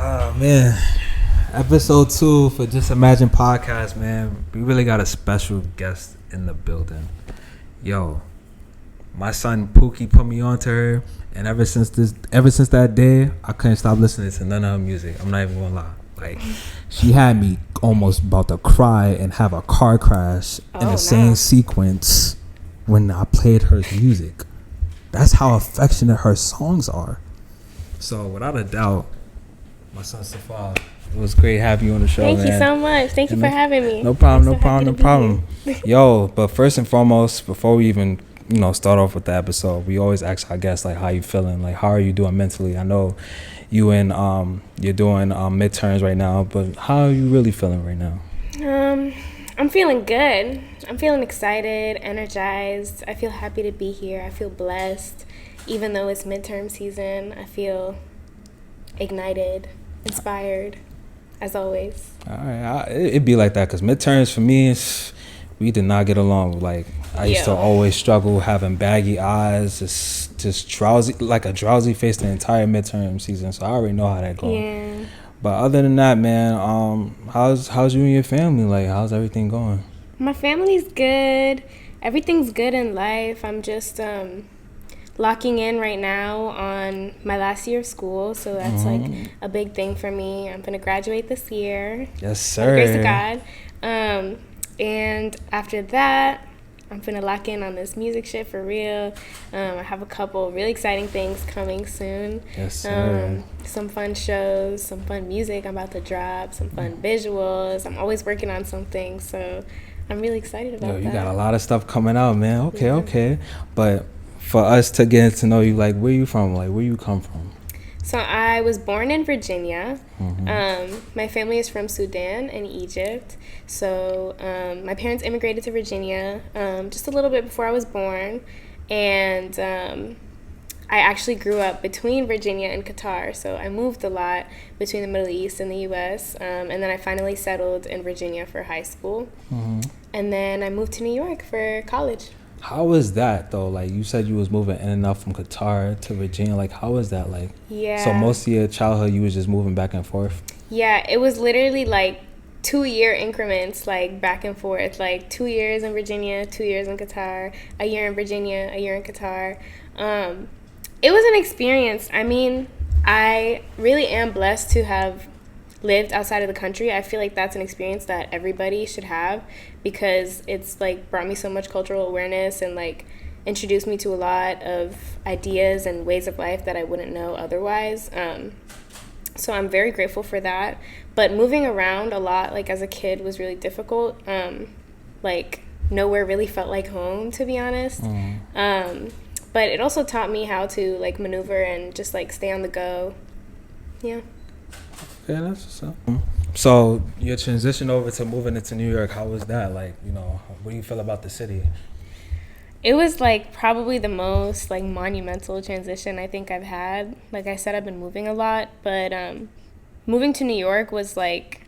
Oh man, episode 2 for Just Imagine podcast, man. We really got a special guest in the building. Yo, my son Pookie put me onto her, and ever since that day, I couldn't stop listening to none of her music. I'm not even gonna lie. Like, she had me almost about to cry and have a car crash in the same sequence when I played her music. That's how affectionate her songs are. So without a doubt, my son Safa, it was great having you on the show. Thank you so much. Thank you for having me. No problem. Yo, but first and foremost, before we even start off with the episode, we always ask our guests like, how you feeling? Like, how are you doing mentally? I know you're doing midterms right now, but how are you really feeling right now? I'm feeling good. I'm feeling excited, energized. I feel happy to be here. I feel blessed. Even though it's midterm season, I feel ignited, inspired, as always. All right, it'd be like that because midterms for me, we did not get along. Like, I used to always struggle having baggy eyes, just drowsy, like a drowsy face the entire midterm season. So I already know how that goes. Yeah. But other than that, man, how's you and your family? Like, how's everything going? My family's good. Everything's good in life. I'm just locking in right now on my last year of school, so that's like a big thing for me. I'm gonna graduate this year. Yes, sir. By the grace of God. And after that, I'm gonna lock in on this music shit for real. I have a couple really exciting things coming soon. Yes, sir. Some fun shows, some fun music I'm about to drop, some fun visuals. I'm always working on something, so I'm really excited about that. You got a lot of stuff coming out, man. Okay. But for us to get to know you, like, where you from? Like, where you come from? So I was born in Virginia. My family is from Sudan and Egypt. So my parents immigrated to Virginia just a little bit before I was born. And I actually grew up between Virginia and Qatar. So I moved a lot between the Middle East and the U.S. And then I finally settled in Virginia for high school. And then I moved to New York for college. How was that though? Like, you said you was moving in and out from Qatar to Virginia. Like, how was that? Like, so most of your childhood you was just moving back and forth? Yeah, it was literally like 2-year increments, like back and forth. Like 2 years in Virginia, 2 years in Qatar, a year in Virginia, a year in Qatar. It was an experience. I mean, I really am blessed to have lived outside of the country. I feel like that's an experience that everybody should have because it's like brought me so much cultural awareness and like introduced me to a lot of ideas and ways of life that I wouldn't know otherwise. So I'm very grateful for that. But moving around a lot, like as a kid, was really difficult. Like nowhere really felt like home, to be honest. But it also taught me how to like maneuver and just like stay on the go. Yeah. Yeah, that's what's up. So your transition over to moving into New York, how was that? Like, what do you feel about the city? It was like probably the most like monumental transition I think I've had. Like I said, I've been moving a lot, but moving to New York was like,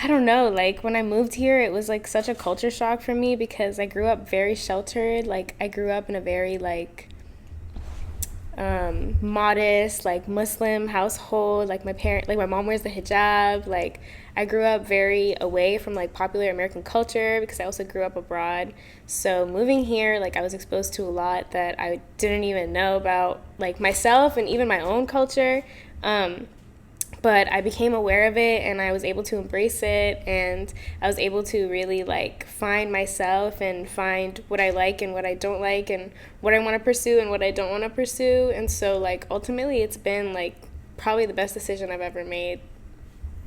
I don't know, like when I moved here, it was like such a culture shock for me because I grew up very sheltered. Like I grew up in a very like modest like Muslim household. Like my mom wears the hijab. Like I grew up very away from like popular American culture because I also grew up abroad. So moving here, like I was exposed to a lot that I didn't even know about like myself and even my own culture. But I became aware of it and I was able to embrace it, and I was able to really like find myself and find what I like and what I don't like and what I want to pursue and what I don't want to pursue. And so like ultimately it's been like probably the best decision I've ever made.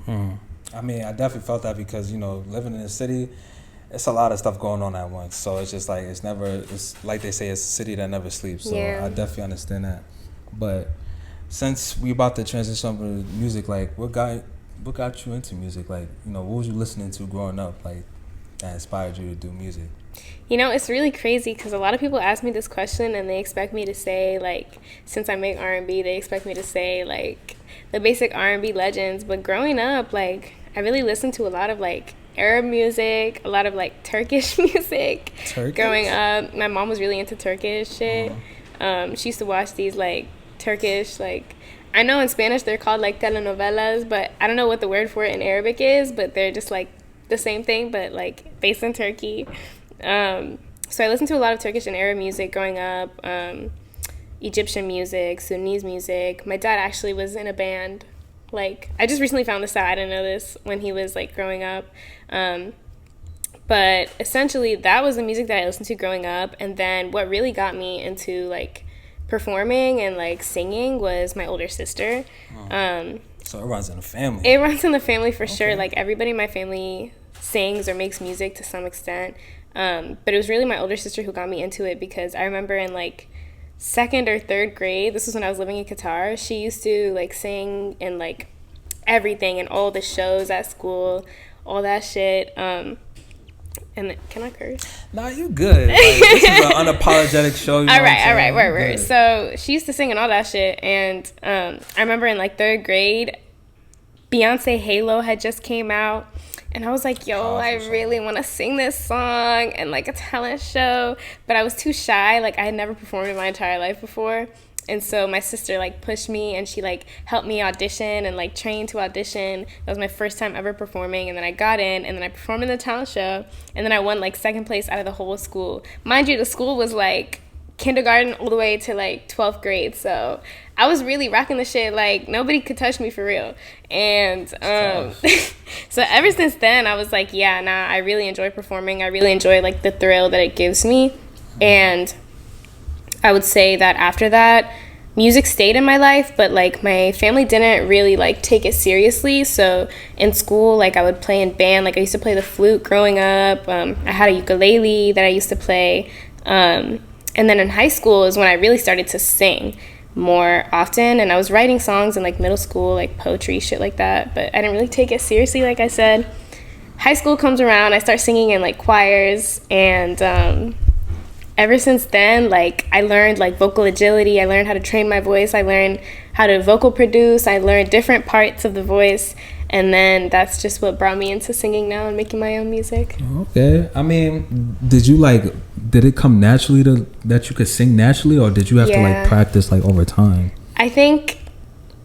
I mean, I definitely felt that because, living in the city, it's a lot of stuff going on at once. So it's just like, it's like they say, it's a city that never sleeps. So I definitely understand that. But since we about to transition over to music, like what got you into music? Like, what was you listening to growing up, like that inspired you to do music? It's really crazy because a lot of people ask me this question and they expect me to say like, since I make R&B, they expect me to say like the basic R&B legends. But growing up, like I really listened to a lot of like Arab music, a lot of like Turkish music. Turkish? Growing up, my mom was really into Turkish shit. She used to watch these like Turkish, like, I know in Spanish they're called like telenovelas, but I don't know what the word for it in Arabic is, but they're just like the same thing, but like based in Turkey. So I listened to a lot of Turkish and Arab music growing up, Egyptian music, Sudanese music. My dad actually was in a band. Like, I just recently found this out. I didn't know this when he was like growing up. But essentially that was the music that I listened to growing up. And then what really got me into like performing and like singing was my older sister. So it runs in the family. It runs in the family for sure. Like, everybody in my family sings or makes music to some extent. But it was really my older sister who got me into it, because I remember in like 2nd or 3rd grade, this was when I was living in Qatar, she used to like sing in like everything and all the shows at school, all that shit. And can I curse? Nah, you good. Like, this is an unapologetic show. You know all right. So she used to sing and all that shit. And I remember in like 3rd grade, Beyonce Halo had just came out. And I was like, yo, I really want to sing this song and like a talent show. But I was too shy. Like, I had never performed in my entire life before. And so my sister like pushed me, and she like helped me audition and like train to audition. That was my first time ever performing. And then I got in, and then I performed in the talent show. And then I won like 2nd place out of the whole school. Mind you, the school was like kindergarten all the way to like 12th grade. So I was really rocking the shit. Like, nobody could touch me for real. And so ever since then, I was like, yeah, nah, I really enjoy performing. I really enjoy like the thrill that it gives me. And I would say that after that, music stayed in my life, but like my family didn't really like take it seriously. So in school, like I would play in band. Like, I used to play the flute growing up. I had a ukulele that I used to play. And then in high school is when I really started to sing more often. And I was writing songs in like middle school, like poetry, shit like that. But I didn't really take it seriously, like I said. High school comes around, I start singing in like choirs, and ever since then, like, I learned like vocal agility. I learned how to train my voice. I learned how to vocal produce. I learned different parts of the voice. And then that's just what brought me into singing now and making my own music. Okay. I mean, did it come naturally that you could sing naturally, or did you have to like practice like over time? I think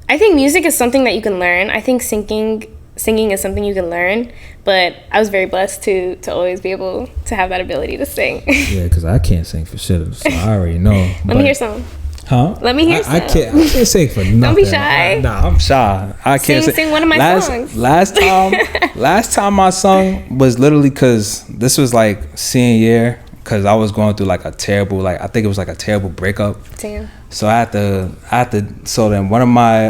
music is something that you can learn. I think singing is something you can learn, but I was very blessed to always be able to have that ability to sing. Yeah, because I can't sing for shit, so I already know. Let me hear some. Huh? Let me hear some. I can't sing for nothing. Don't be shy. I'm shy. I can't sing one of my songs. Last time I sung was literally because this was like senior year, because I was going through like a terrible, I think it was like a terrible breakup. Damn. So I had to. So then one of my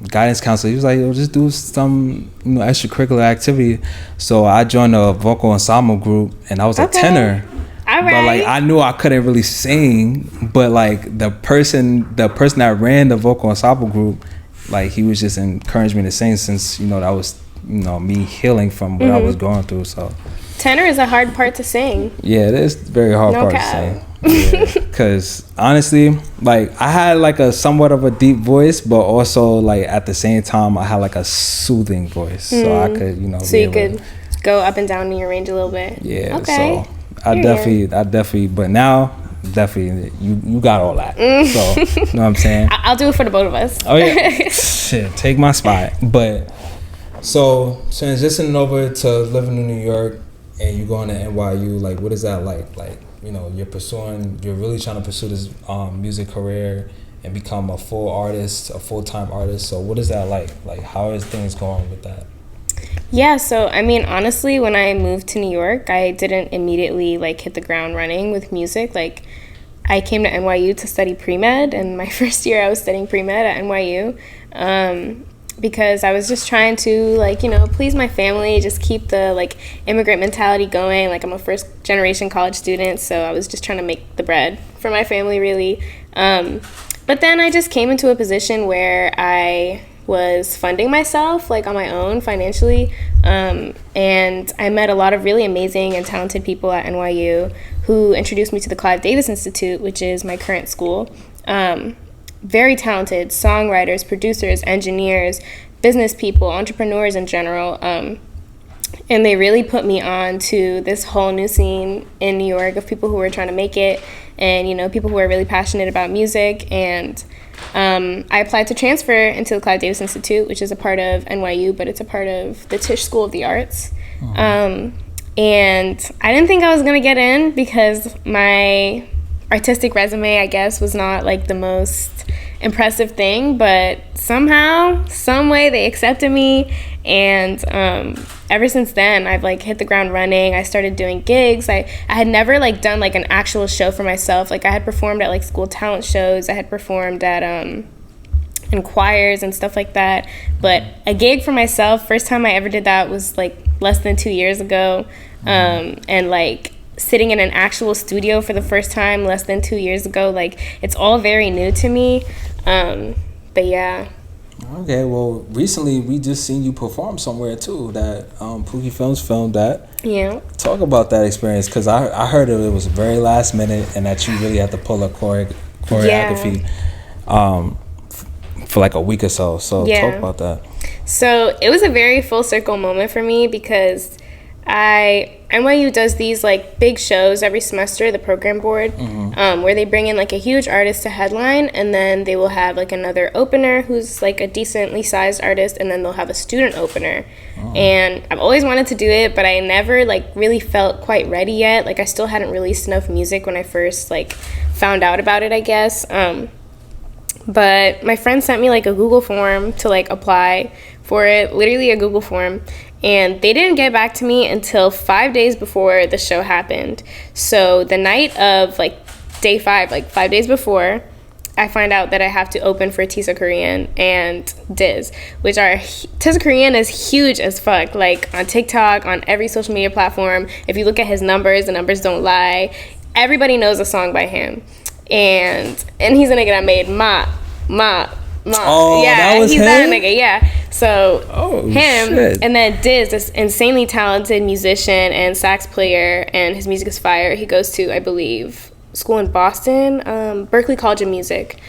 guidance counselor, he was like, "Yo, just do some extracurricular activity." So I joined a vocal ensemble group, and I was a tenor. All right. But like, I knew I couldn't really sing, but like the person that ran the vocal ensemble group, like, he was just encouraging me to sing, since that was me healing from what I was going through. So tenor is a hard part to sing. Yeah, it is a very hard part to sing. Because honestly, like, I had like a somewhat of a deep voice, but also like at the same time I had like a soothing voice, so I could so you could go up and down in your range a little bit. Yeah. Okay. So I definitely, but now definitely you got all that. So you know what I'm saying? I'll do it for the both of us. Oh yeah. Shit, take my spot. But so transitioning over to living in New York, and you going to NYU, like, what is that like? Like, you're really trying to pursue this music career and become a full-time artist. So what is that like? Like, how is things going with that? Yeah, so I mean, honestly, when I moved to New York, I didn't immediately like hit the ground running with music. Like, I came to NYU to study pre-med, and my first year I was studying pre-med at NYU. Because I was just trying to please my family, just keep the like immigrant mentality going. Like, I'm a first generation college student, so I was just trying to make the bread for my family, really. But then I just came into a position where I was funding myself like on my own financially, and I met a lot of really amazing and talented people at NYU who introduced me to the Clive Davis Institute, which is my current school. Very talented songwriters, producers, engineers, business people, entrepreneurs in general. And they really put me on to this whole new scene in New York of people who were trying to make it and, you know, people who are really passionate about music. And I applied to transfer into the Clive Davis Institute, which is a part of NYU, but it's a part of the Tisch School of the Arts. And I didn't think I was going to get in because my artistic resume, I guess, was not like the most impressive thing, but somehow, some way they accepted me. And ever since then, I've like hit the ground running. I started doing gigs. I had never like done like an actual show for myself. Like I had performed at like school talent shows. I had performed at in choirs and stuff like that. But a gig for myself, first time I ever did that was like less than 2 years ago. And like sitting in an actual studio for the first time less than 2 years ago, like it's all very new to me. But yeah. Okay, well, recently we just seen you perform somewhere too that Pookie Films filmed at. Yeah. Talk about that experience, because I heard it was very last minute and that you really had to pull a choreography for like a week or so. So talk about that. So it was a very full circle moment for me because NYU does these like big shows every semester, the program board, where they bring in like a huge artist to headline, and then they will have like another opener who's like a decently sized artist, and then they'll have a student opener. And I've always wanted to do it, but I never like really felt quite ready yet. Like I still hadn't released enough music when I first like found out about it, I guess. But my friend sent me like a Google form to like apply for it, literally a Google form. And they didn't get back to me until 5 days before the show happened. So the night of like day 5, like 5 days before, I find out that I have to open for Tisa Korean and Diz, which are, Tisa Korean is huge as fuck, like on TikTok, on every social media platform. If you look at his numbers, the numbers don't lie. Everybody knows a song by him. And he's a nigga that made Ma. Oh, yeah, that was he's him? that nigga, yeah. So him, shit. and then Diz, this insanely talented musician and sax player, and his music is fire. He goes to, I believe, school in Boston, Berklee College of Music.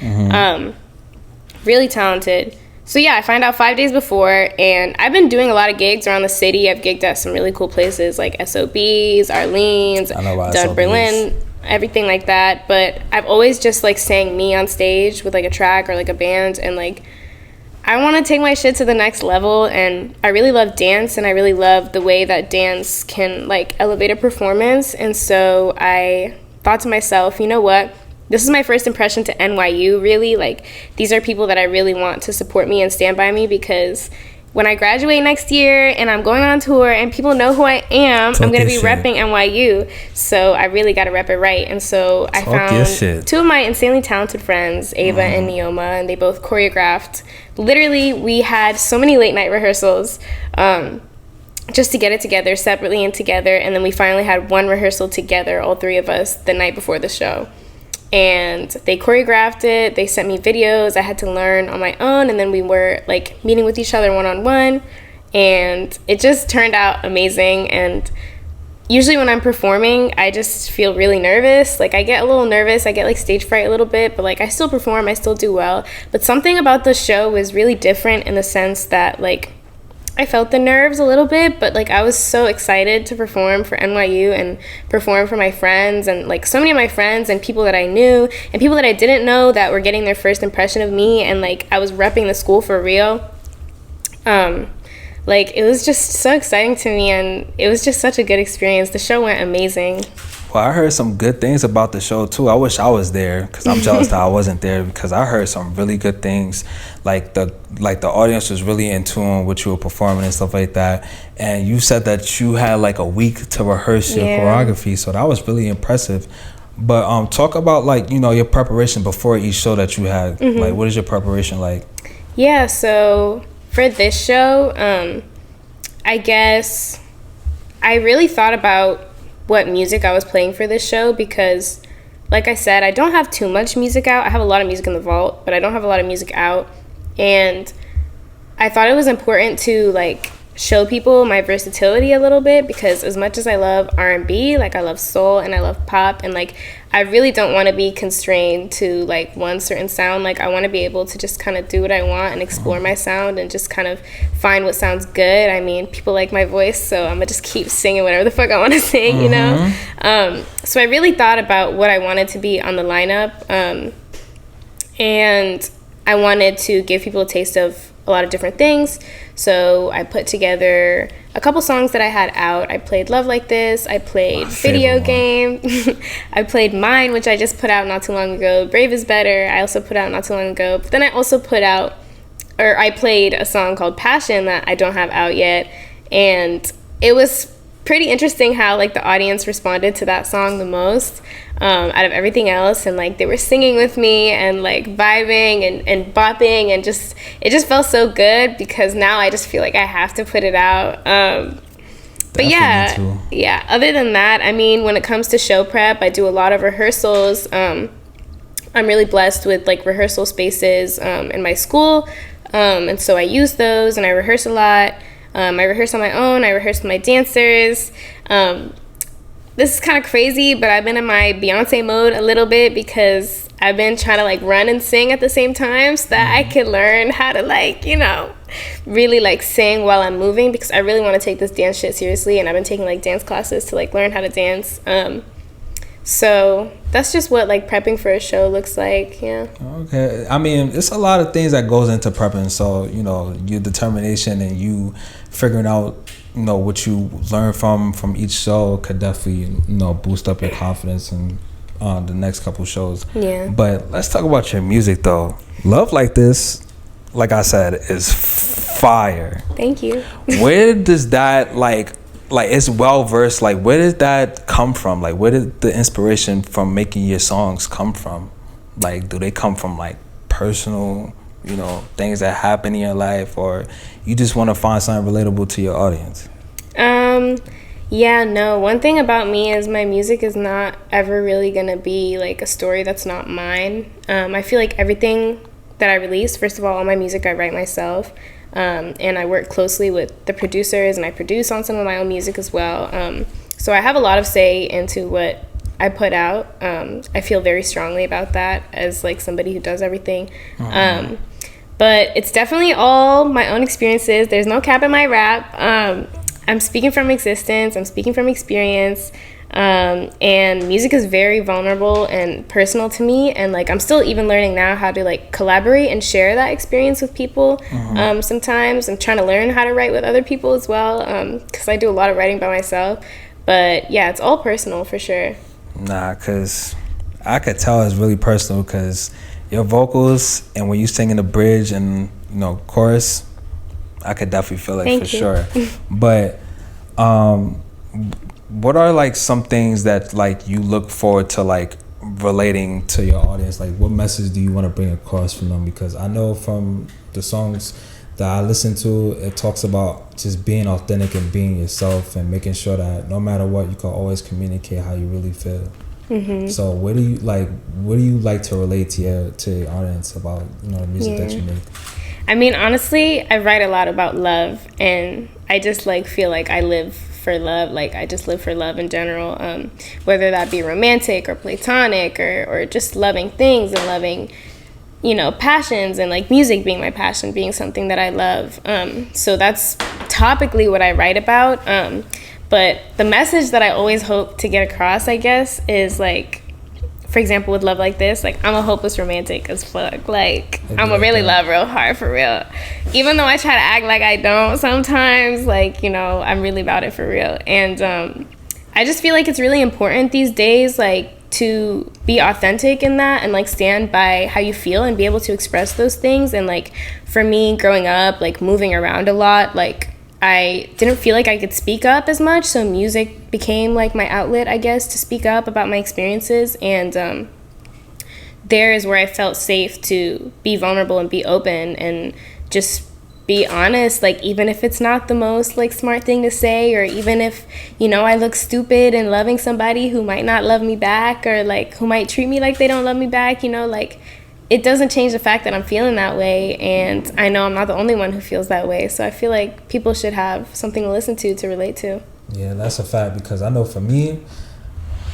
Really talented. So yeah, I find out 5 days before, and I've been doing a lot of gigs around the city. I've gigged at some really cool places like SOBs, Arlene's, Dud Berlin, everything like that. But I've always just like sang me on stage with like a track or like a band, and like I want to take my shit to the next level. And I really love dance, and I really love the way that dance can like elevate a performance. And so I thought to myself, you know what, this is my first impression to NYU, really. Like these are people that I really want to support me and stand by me, because when I graduate next year and I'm going on tour and people know who I am, I'm going to be repping NYU. So I really got to rep it right. And so I found two of my insanely talented friends, Ava and Neoma, and they both choreographed. Literally, we had so many late night rehearsals just to get it together separately and together. And then we finally had one rehearsal together, all three of us, the night before the show. And they choreographed it. They sent me videos. I had to learn on my own. And then we were like meeting with each other one-on-one. And it just turned out amazing. And usually when I'm performing, I just feel really nervous. Like I get a little nervous. I get like stage fright a little bit. But like I still perform. I still do well. But something about the show was really different in the sense that like I felt the nerves a little bit, but like I was so excited to perform for NYU and perform for my friends, and like so many of my friends and people that I knew and people that I didn't know that were getting their first impression of me, and like I was repping the school for real. Like it was just so exciting to me, and it was just such a good experience. The show went amazing. Well, I heard some good things about the show too. I wish I was there, because I'm jealous that I wasn't there, because I heard some really good things. Like the audience was really in tune with you were performing and stuff like that. And you said that you had like a week to rehearse your choreography, so that was really impressive. But talk about like, you know, your preparation before each show that you had. Like what is your preparation like? Yeah, so for this show, I guess I really thought about what music I was playing for this show, because like I said, I don't have too much music out. I have a lot of music in the vault, but I don't have a lot of music out. And I thought it was important to like show people my versatility a little bit, because as much as I love R&B, like I love soul and I love pop, and like I really don't want to be constrained to like one certain sound. Like I want to be able to just kind of do what I want and explore my sound and just kind of find what sounds good. I mean, people like my voice, so I'm gonna just keep singing whatever the fuck I want to sing, you know? So I really thought about what I wanted to be on the lineup, and I wanted to give people a taste of a lot of different things. So I put together a couple songs that I had out. I played Love Like This. I played Video Game. I played Mine, which I just put out not too long ago. Brave is Better. I also put out not too long ago. But then I also I played a song called Passion that I don't have out yet. And it was pretty interesting how like the audience responded to that song the most out of everything else, and like they were singing with me and like vibing and bopping, and it just felt so good, because now I just feel like I have to put it out. But yeah, other than that, I mean, when it comes to show prep, I do a lot of rehearsals. I'm really blessed with like rehearsal spaces in my school, and so I use those and I rehearse a lot. I rehearse on my own. I rehearse with my dancers. This is kind of crazy, but I've been in my Beyonce mode a little bit, because I've been trying to like run and sing at the same time, so that I could learn how to like, you know, really like sing while I'm moving, because I really want to take this dance shit seriously, and I've been taking like dance classes to like learn how to dance. So that's just what like prepping for a show looks like. Yeah. Okay. I mean, it's a lot of things that goes into prepping. So, you know, your determination and you figuring out, you know, what you learn from each show could definitely, you know, boost up your confidence in the next couple shows. Yeah. But let's talk about your music though. Love Like This, like I said, is fire. Thank you. Where does that like it's well versed, like where did that come from? Like where did the inspiration from making your songs come from? Like do they come from like personal, you know, things that happen in your life, or you just want to find something relatable to your audience? Yeah, no, one thing about me is my music is not ever really gonna be like a story that's not mine. I feel like everything that I release, first of all my music I write myself. And I work closely with the producers, and I produce on some of my own music as well. So I have a lot of say into what I put out. I feel very strongly about that as like somebody who does everything. But it's definitely all my own experiences. There's no cap in my rap. I'm speaking from existence. I'm speaking from experience. And music is very vulnerable and personal to me, and like I'm still even learning now how to like collaborate and share that experience with people. Sometimes I'm trying to learn how to write with other people as well, because I do a lot of writing by myself. But yeah, it's all personal for sure. Nah, because I could tell it's really personal, because your vocals and when you sing in the bridge and, you know, chorus, I could definitely feel it. Thank you. Sure. But what are like some things that like you look forward to like relating to your audience? Like what message do you want to bring across from them? Because I know from the songs that I listen to, it talks about just being authentic and being yourself, and making sure that no matter what, you can always communicate how you really feel. So what do you like to relate to your audience about, you know, the music that you make? I mean, honestly, I write a lot about love, and I just like feel like I live for love. Like I just live for love in general, whether that be romantic or platonic, or just loving things and loving, you know, passions, and like music being my passion, being something that I love. So that's topically what I write about. But the message that I always hope to get across, I guess, is like, for example, with Love Like This, like I'm a hopeless romantic as fuck. Like I'm a really love real hard for real. Even though I try to act like I don't sometimes, like, you know, I'm really about it for real. And I just feel like it's really important these days, like to be authentic in that, and like stand by how you feel and be able to express those things. And like for me, growing up, like moving around a lot, like I didn't feel like I could speak up as much, so music became like my outlet, I guess, to speak up about my experiences. And there is where I felt safe to be vulnerable and be open and just be honest, like even if it's not the most like smart thing to say, or even if, you know, I look stupid and loving somebody who might not love me back, or like who might treat me like they don't love me back, you know, like it doesn't change the fact that I'm feeling that way, and I know I'm not the only one who feels that way. So I feel like people should have something to listen to relate to. Yeah, that's a fact, because I know for me,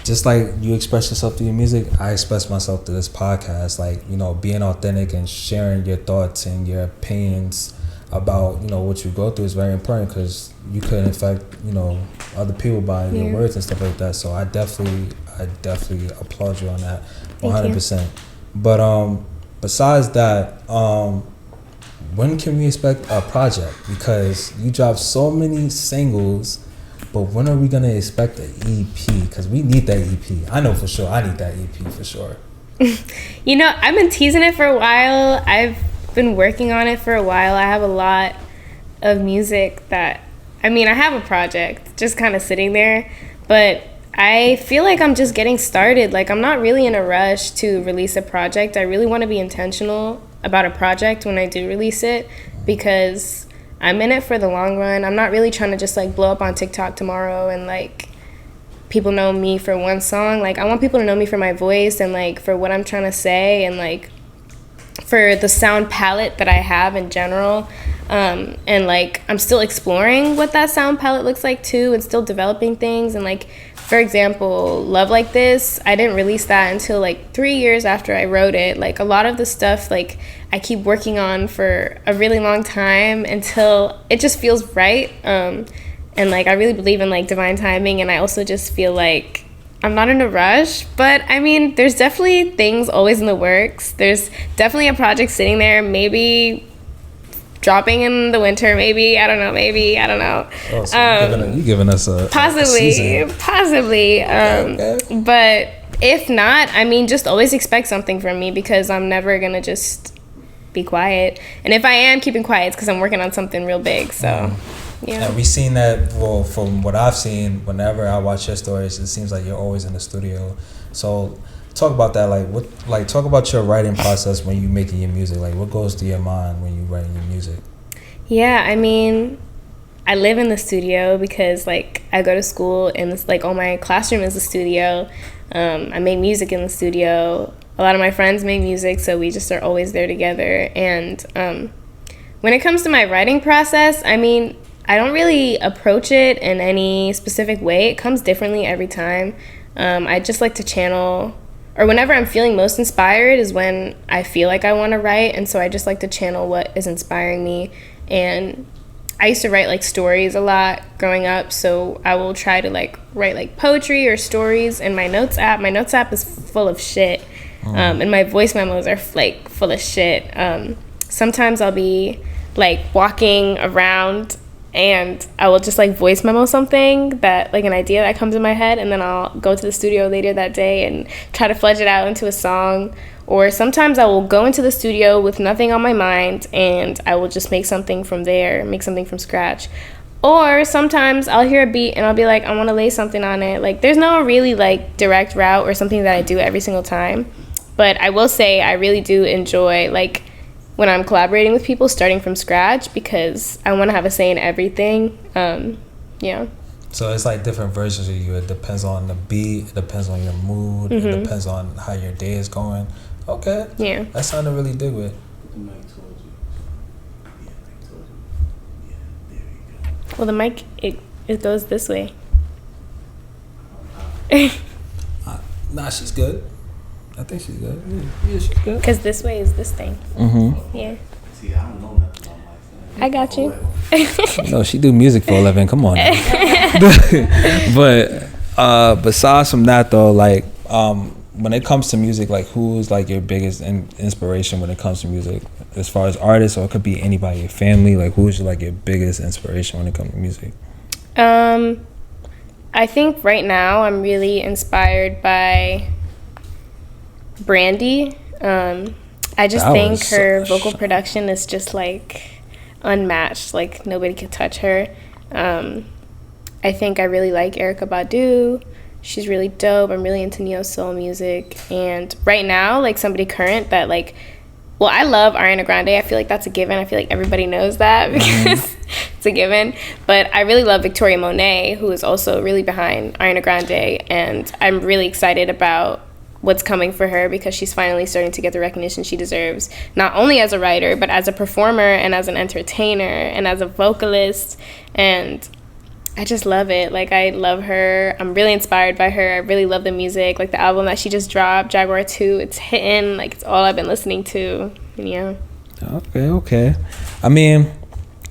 just like you express yourself through your music, I express myself through this podcast. Like, you know, being authentic and sharing your thoughts and your opinions about, you know, what you go through is very important, because you could affect, you know, other people by your words and stuff like that. So I definitely applaud you on that, 100%. But besides that, when can we expect a project? Because you dropped so many singles, but when are we gonna expect an EP? Because we need that EP. I know for sure. I need that EP for sure. You know, I've been teasing it for a while. I've been working on it for a while. I have a lot of music that, I have a project just kind of sitting there, but I feel like I'm just getting started. Like, I'm not really in a rush to release a project. I really want to be intentional about a project when I do release it, because I'm in it for the long run. I'm not really trying to just like blow up on TikTok tomorrow and like people know me for one song. Like, I want people to know me for my voice and like for what I'm trying to say, and like for the sound palette that I have in general. And like, I'm still exploring what that sound palette looks like too, and still developing things. And like, for example, Love Like This, I didn't release that until like 3 years after I wrote it. Like, a lot of the stuff like I keep working on for a really long time until it just feels right. And like, I really believe in like divine timing, and I also just feel like I'm not in a rush. But I mean, there's definitely things always in the works. There's definitely a project sitting there, maybe dropping in the winter, maybe. I don't know. Oh, so you're giving us a possibly. Okay. But if not, I mean, just always expect something from me, because I'm never gonna just be quiet. And if I am keeping quiet, it's because I'm working on something real big. So yeah. And we've seen that, well, from what I've seen, whenever I watch your stories, it seems like you're always in the studio. So talk about that. Talk about your writing process when you making your music. Like, what goes through your mind when you writing your music? Yeah, I mean, I live in the studio because like I go to school and it's like, my classroom is the studio. I make music in the studio. A lot of my friends make music, so we just are always there together. And when it comes to my writing process, I mean, I don't really approach it in any specific way. It comes differently every time. I just like to channel, or whenever I'm feeling most inspired is when I feel like I want to write. And so I just like to channel what is inspiring me. And I used to write like stories a lot growing up, so I will try to like write like poetry or stories in my notes app. My notes app is full of shit. And my voice memos are like full of shit. Sometimes I'll be like walking around and I will just like voice memo something, that like an idea that comes in my head, and then I'll go to the studio later that day and try to fledge it out into a song. Or sometimes I will go into the studio with nothing on my mind and I will just make something from there, make something from scratch. Or sometimes I'll hear a beat and I'll be like, I want to lay something on it. Like, there's no really like direct route or something that I do every single time. But I will say I really do enjoy like when I'm collaborating with people, starting from scratch, because I want to have a say in everything. Yeah. So it's like different versions of you. It depends on the beat. It depends on your mood. Mm-hmm. It depends on how your day is going. Okay. Yeah. That sounded really good with. Well, the mic, it goes this way. Nah, she's good. I think she's good. Yeah, she's good. Because this way is this thing. Mm-hmm. Yeah. See, I don't know nothing about my I got you. No, she do music for a living. Come on. But besides from that though, like when it comes to music, like who's like your biggest inspiration when it comes to music, as far as artists, or it could be anybody, your family? Like, who's like your biggest inspiration when it comes to music? I think right now I'm really inspired by Brandy. I just think her vocal production is just like unmatched. Like, nobody could touch her. I think I really like Erykah Badu. She's really dope. I'm really into neo soul music. And right now, like somebody current that like, well, I love Ariana Grande. I feel like that's a given. I feel like everybody knows that because it's a given. But I really love Victoria Monet, who is also really behind Ariana Grande. And I'm really excited about what's coming for her, because she's finally starting to get the recognition she deserves, not only as a writer, but as a performer and as an entertainer and as a vocalist. And I just love it. Like, I love her. I'm really inspired by her. I really love the music. Like, the album that she just dropped, Jaguar 2, it's hitting. Like, it's all I've been listening to. Yeah. Okay. I mean,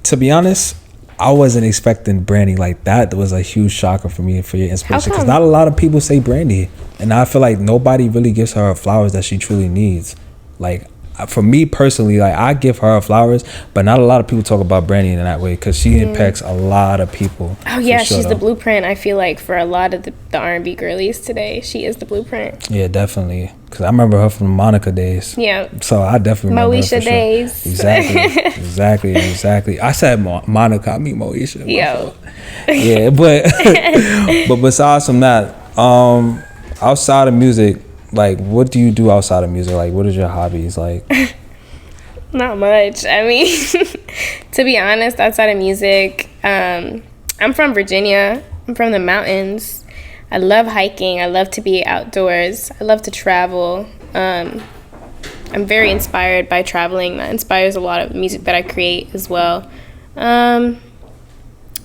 to be honest, I wasn't expecting Brandy like that. That was a huge shocker for me for your inspiration, because not a lot of people say Brandy, and I feel like nobody really gives her flowers that she truly needs. Like, for me personally, like, I give her flowers, but not a lot of people talk about Brandy in that way, because she impacts a lot of people. Oh yeah, she's the blueprint. I feel like for a lot of the R&B girlies today, she is the blueprint. Yeah, definitely. Because I remember her from the Monica days. Yeah. So I definitely remember Moesha her for days. Sure. Exactly. I said Monica. I mean Moesha. Yo. Yeah, but besides from that, outside of music, like, what do you do outside of music? Like, what is your hobbies? Like, not much. I mean, to be honest, outside of music, I'm from Virginia. I'm from the mountains. I love hiking. I love to be outdoors. I love to travel. I'm very inspired by traveling. That inspires a lot of music that I create as well.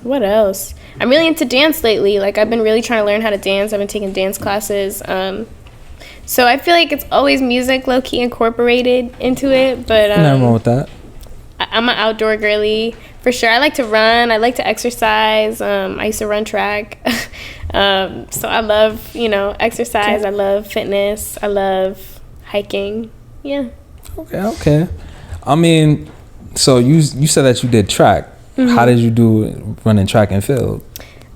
What else? I'm really into dance lately. Like, I've been really trying to learn how to dance. I've been taking dance classes. So I feel like it's always music low-key incorporated into it. But nothing wrong with that. I'm an outdoor girly for sure. I like to run. I like to exercise. I used to run track. So I love, exercise. I love fitness. I love hiking. Yeah. Okay. I mean, so you said that you did track. Mm-hmm. How did you do running track and field?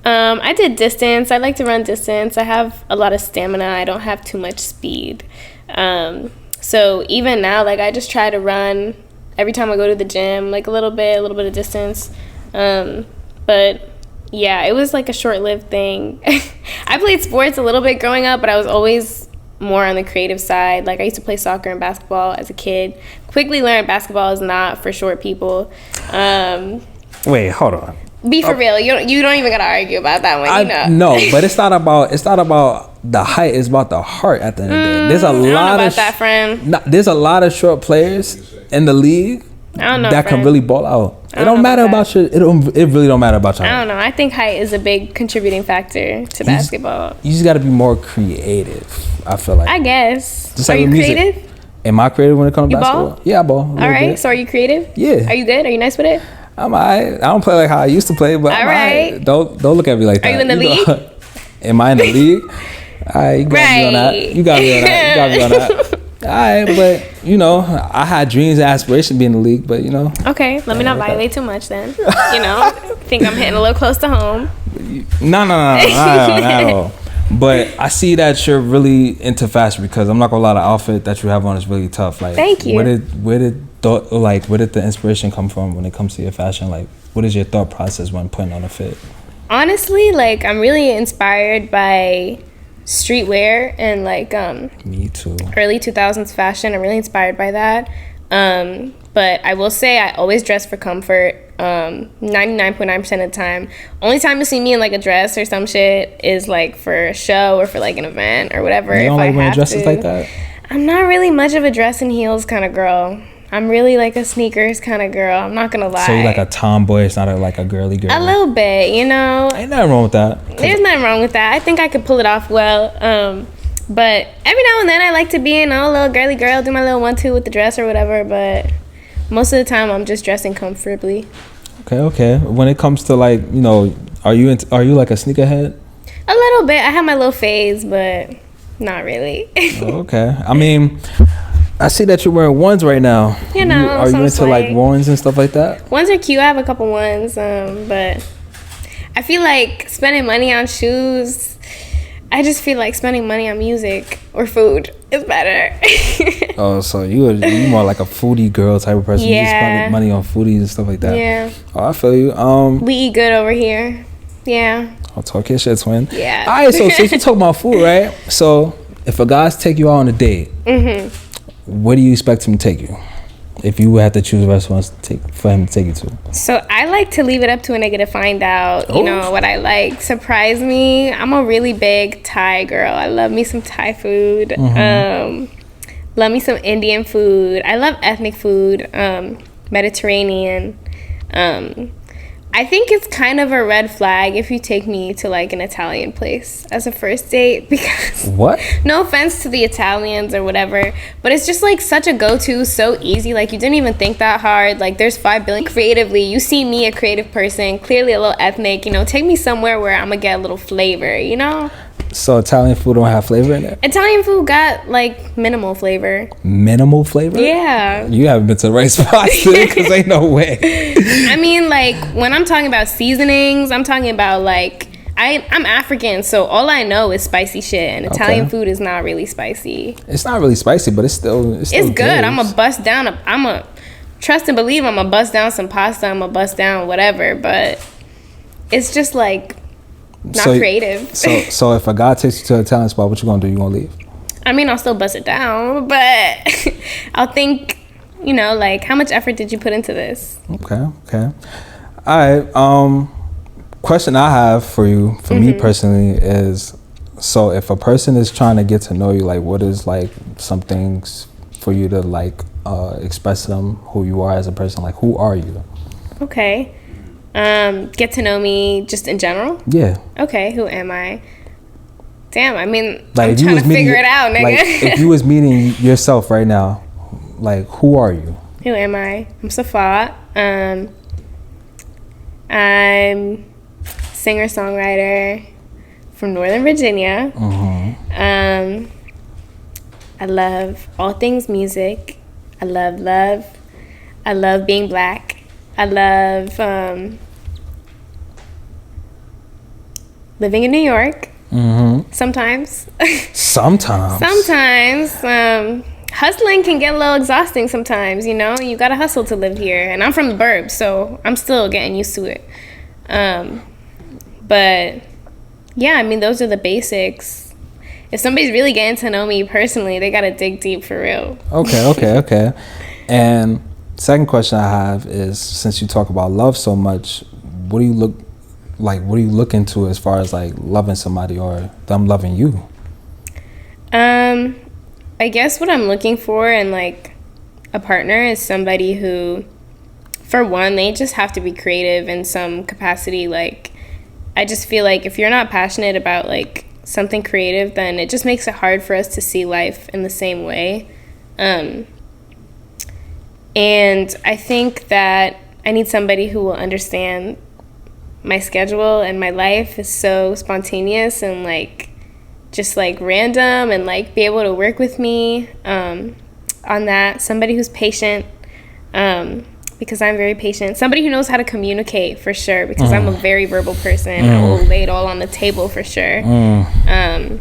I did distance. I like to run distance. I have a lot of stamina. I don't have too much speed. So even now, like, I just try to run every time I go to the gym, like a little bit of distance. But yeah, it was like a short-lived thing. I played sports a little bit growing up, but I was always more on the creative side. Like, I used to play soccer and basketball as a kid. Quickly learned basketball is not for short people. Wait, hold on. Be for real. You don't even gotta argue about that one. No, but it's not about the height. It's about the heart. At the end of the day, there's a lot of that, friend. There's a lot of short players in the league that can really ball out. It don't matter about your. It really don't matter about your height. I don't know. I think height is a big contributing factor to basketball. You just got to be more creative. I feel like. I guess. Just are you creative? Am I creative when it comes to basketball? Ball? Yeah, I ball. All right. So are you creative? Yeah. Are you good? Are you nice with it? I'm alright. I don't play like how I used to play, but all I'm right. Right. Don't look at me like that. Are you in the league? Am I in the league? Alright, you got me on that. You got me on that. Alright, but I had dreams and aspirations to be in the league, but Okay, let me not violate too much then. Think I'm hitting a little close to home. No, not at all. But I see that you're really into fashion, because I'm not gonna lie, the outfit that you have on is really tough. Like, thank you. Where did the inspiration come from when it comes to your fashion? Like, what is your thought process when putting on a fit? Honestly, like, I'm really inspired by streetwear and like me too. Early 2000s fashion. I'm really inspired by that. But I will say I always dress for comfort. 99.9% of the time. Only time you see me in like a dress or some shit is like for a show or for like an event or whatever. You don't like wearing dresses like that? I'm not really much of a dress and heels kind of girl. I'm really like a sneakers kind of girl. I'm not gonna lie. So you're like a tomboy. It's not like a girly girl. A little bit, Ain't nothing wrong with that. There's nothing wrong with that. I think I could pull it off well. But every now and then I like to be a little girly girl, do my little 1-2 with the dress or whatever. But most of the time I'm just dressing comfortably. Okay. When it comes to like, are you like a sneakerhead? A little bit. I have my little phase, but not really. Okay. I mean, I see that you're wearing ones right now. Are you into like ones and stuff like that? Ones are cute. I have a couple ones, but I feel like spending money on shoes. I just feel like spending money on music or food is better. Oh, so you more like a foodie girl type of person. Yeah. You just spend money on foodies and stuff like that. Yeah. Oh, I feel you. We eat good over here. Yeah. I'll talk your shit, twin. Yeah. All right, so since you talk about food, right? So if a guy's take you out on a date, where do you expect him to take you? If you had to choose restaurants for him to take you to. So I like to leave it up to a nigga to find out, what I like. Surprise me. I'm a really big Thai girl. I love me some Thai food. Love me some Indian food. I love ethnic food, Mediterranean. I think it's kind of a red flag if you take me to like an Italian place as a first date, because What? no offense to the Italians or whatever, but it's just like such a go-to, so easy. Like you didn't even think that hard. Like there's 5 billion creatively. You see me, a creative person, clearly a little ethnic, you know, take me somewhere where I'm gonna get a little flavor, you know? So Italian food don't have flavor in it? Italian food got like minimal flavor. Minimal flavor? Yeah. You haven't been to the right spot, because ain't no way. I mean, like when I'm talking about seasonings, I'm talking about like I'm African, so all I know is spicy shit, and Italian food is not really spicy. It's not really spicy, but it's still it's good. I'm a bust down. I'm a trust and believe. I'm a bust down some pasta. I'm a bust down whatever, but it's just like not creative. So if a guy takes you to an Italian spot, what you gonna do? You gonna leave? I mean, I'll still bust it down, but I'll think, you know, like how much effort did you put into this? Okay. All right. Question I have for you, for me personally, is so if a person is trying to get to know you, like what is like some things for you to like express to them who you are as a person? Like who are you? Okay. Get to know me just in general? Yeah. Okay, who am I? Damn, I mean, like I'm trying to figure it out, nigga. Like if you was meeting yourself right now, like who are you? Who am I? I'm Safa. I'm singer-songwriter from Northern Virginia. I love all things music. I love love. I love being black. I love living in New York. Sometimes. Hustling can get a little exhausting sometimes, you know? You gotta hustle to live here. And I'm from the burbs, so I'm still getting used to it. But yeah, I mean, those are the basics. If somebody's really getting to know me personally, they gotta dig deep for real. Okay. And second question I have is, since you talk about love so much, what do you look into as far as like loving somebody or them loving you? I guess what I'm looking for in like a partner is somebody who, for one, they just have to be creative in some capacity. Like I just feel like if you're not passionate about like something creative, then it just makes it hard for us to see life in the same way. And I think that I need somebody who will understand my schedule, and my life is so spontaneous and like just like random, and like be able to work with me on that. Somebody who's patient, because I'm very patient. Somebody who knows how to communicate for sure, because I'm a very verbal person. I will lay it all on the table for sure. And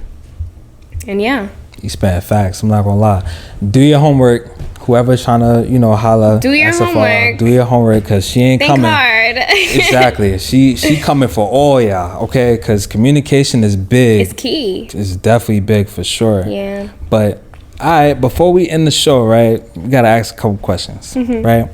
yeah. You spent facts, I'm not gonna lie. Do your homework. Whoever's trying to, you know, holla. Do your homework. Do your homework, because she ain't Think coming. hard. Exactly. She coming for all y'all, okay? Because communication is big. It's key. It's definitely big for sure. Yeah. But, all right, before we end the show, right, we got to ask a couple questions, right?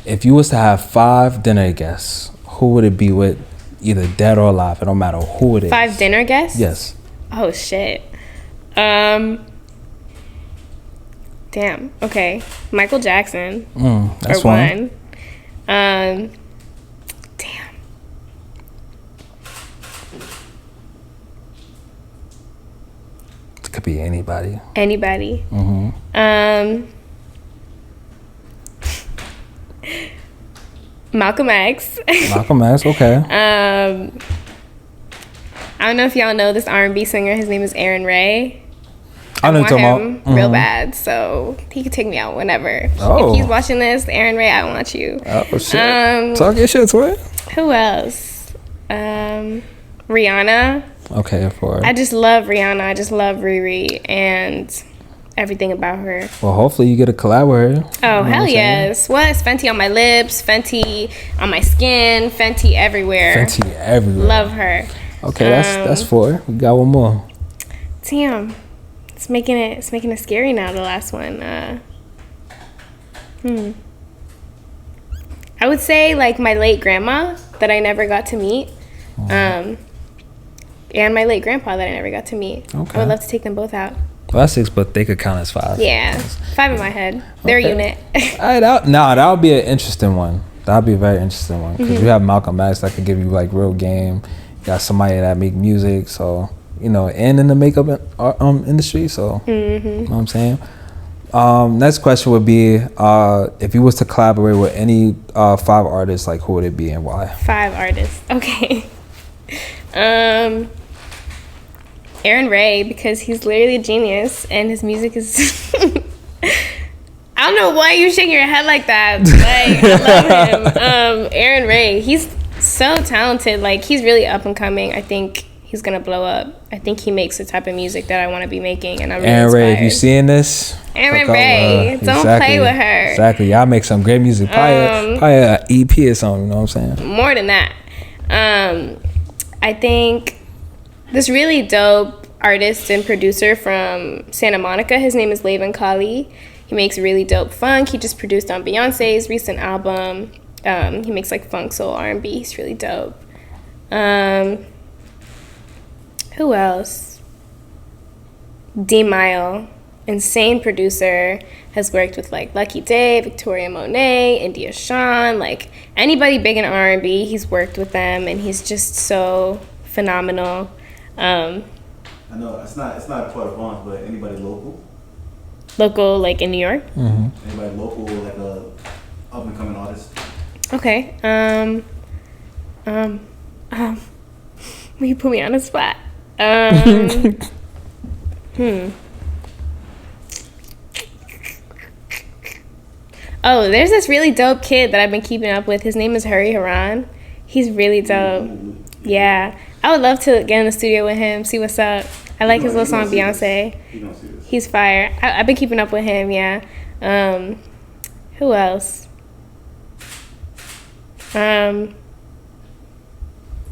If you was to have 5 dinner guests, who would it be with, either dead or alive? It don't matter who it is. 5 dinner guests? Yes. Oh, shit. Damn. Okay. Michael Jackson. That's for one. Damn. It could be anybody. Anybody. Malcolm X. Malcolm X, okay. I don't know if y'all know this R&B singer. His name is Aaron Ray. I want him real bad, so he could take me out whenever. Oh. If he's watching this, Aaron Ray, I want you. Oh, shit. Talk your shit, twin. Who else? Rihanna. Okay, I just love Rihanna. I just love Riri and everything about her. Well, hopefully you get a collab with her. Oh, hell yes. What? It's Fenty on my lips, Fenty on my skin, Fenty everywhere. Fenty everywhere. Love her. Okay, that's 4. We got one more. Damn. It's making it scary now, the last one. I would say like my late grandma that I never got to meet. And my late grandpa that I never got to meet. Okay. I would love to take them both out. Well, that's 6, but they could count as 5. Yeah. 5 in my head. They're a unit. All right, that would be an interesting one. That'd be a very interesting one because you have Malcolm X that could give you like real game. You got somebody that make music, so you know, and in the makeup industry. So you know what I'm saying. Next question would be if you was to collaborate with any 5 artists, like who would it be and why? 5 artists. Okay. Aaron Ray, because he's literally a genius and his music is I don't know why you're shaking your head like that. Like, I love him. Aaron Ray, he's so talented. Like, he's really up and coming. I think he's gonna blow up. I think he makes the type of music that I want to be making, and I'm really Aaron inspired. Ray, if you seeing this, Aaron Ray, don't play with her. Exactly, y'all make some great music. Probably an EP or something. You know what I'm saying? More than that, I think this really dope artist and producer from Santa Monica. His name is Laven Kali. He makes really dope funk. He just produced on Beyonce's recent album. He makes like funk, soul, R&B. He's really dope. Who else? D-Mile, insane producer, has worked with like Lucky Day, Victoria Monet, India Shawn, like anybody big in R&B, he's worked with them, and he's just so phenomenal. I know it's not part of Vaughn, but anybody local? Local, like in New York? Anybody local, like a up and coming artist? Okay. Will you put me on the spot? Oh, there's this really dope kid that I've been keeping up with. His name is Hurry Haran. He's really dope. Yeah. I would love to get in the studio with him, see what's up. I like his little song, Beyonce. He's fire. I've been keeping up with him, yeah. Who else?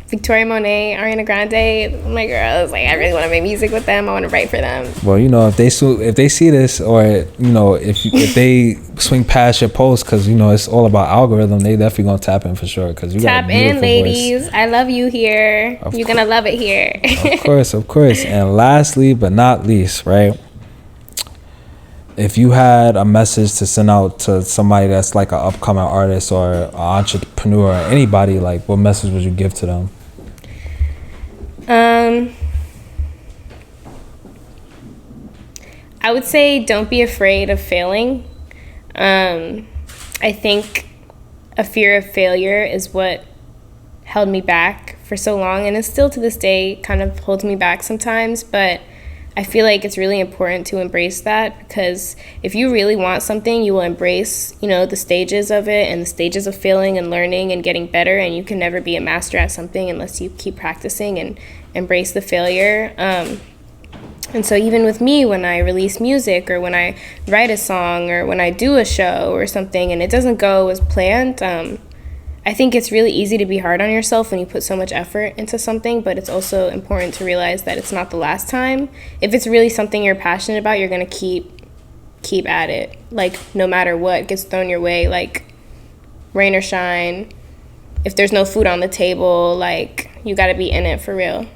Victoria Monet, Ariana Grande, my girls. Like, I really want to make music with them. I want to write for them. Well, you know, if they see this, or you know, if they swing past your post, because you know it's all about algorithm, they definitely gonna tap in for sure. Because you tap got a beautiful in, ladies. voice. I love you here. You're gonna love it here. Of course. And lastly, but not least, right? If you had a message to send out to somebody that's like an upcoming artist or an entrepreneur or anybody, like what message would you give to them? I would say don't be afraid of failing. I think a fear of failure is what held me back for so long, and it still to this day kind of holds me back sometimes, but I feel like it's really important to embrace that, because if you really want something, you will embrace, you know, the stages of it and the stages of failing and learning and getting better, and you can never be a master at something unless you keep practicing and embrace the failure. And so even with me, when I release music or when I write a song or when I do a show or something and it doesn't go as planned, I think it's really easy to be hard on yourself when you put so much effort into something, but it's also important to realize that it's not the last time. If it's really something you're passionate about, you're going to keep at it. Like, no matter what gets thrown your way, like rain or shine, if there's no food on the table, like, you got to be in it for real.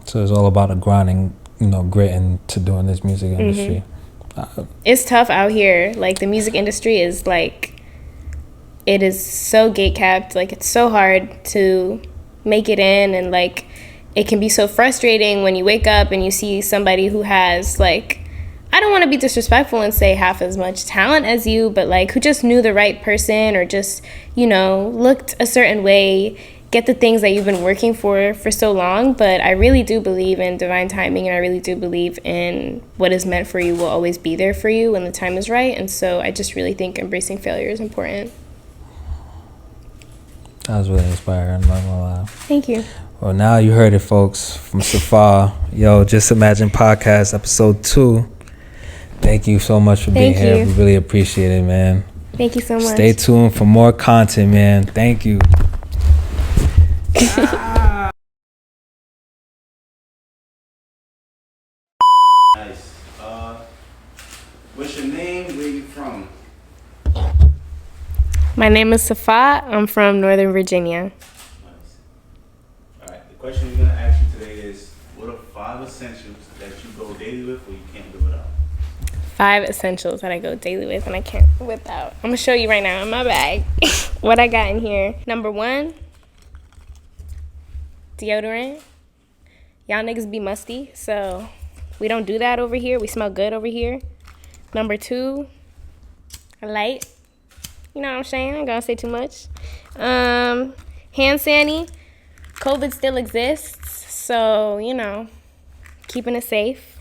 So it's all about a grinding, you know, grit into doing this music industry. It's tough out here. Like, the music industry is like, it is so gatekept. Like, it's so hard to make it in, and like it can be so frustrating when you wake up and you see somebody who has, like, I don't want to be disrespectful and say half as much talent as you, but like who just knew the right person or just, you know, looked a certain way, get the things that you've been working for so long. But I really do believe in divine timing, and I really do believe in what is meant for you will always be there for you when the time is right. And so I just really think embracing failure is important. That was really inspiring, I'm not gonna lie. Thank you. Well, now you heard it, folks, from Safa. Yo, Just Imagine Podcast, episode 2. Thank you so much for being here. We really appreciate it, man. Thank you so much. Stay tuned for more content, man. Thank you. Nice. What's your name? Where you from? My name is Safa. I'm from Northern Virginia. Nice. All right. The question we're gonna ask you today is: what are 5 essentials that you go daily with, or you can't live without? 5 essentials that I go daily with and I can't without. I'm gonna show you right now in my bag what I got in here. Number 1, deodorant. Y'all niggas be musty, so we don't do that over here. We smell good over here. Number 2, a light. You know what I'm saying? I ain't gonna say too much. Hand sanitizer. COVID still exists, so, you know, keeping it safe.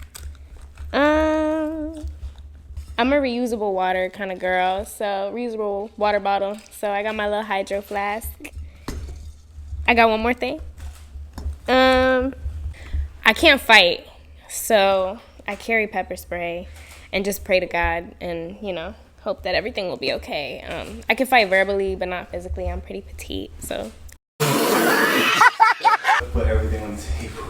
I'm a reusable water kind of girl, so reusable water bottle. So I got my little hydro flask. I got one more thing. I can't fight, so I carry pepper spray and just pray to God and, you know, hope that everything will be okay. I can fight verbally, but not physically. I'm pretty petite, so. Put everything on the table.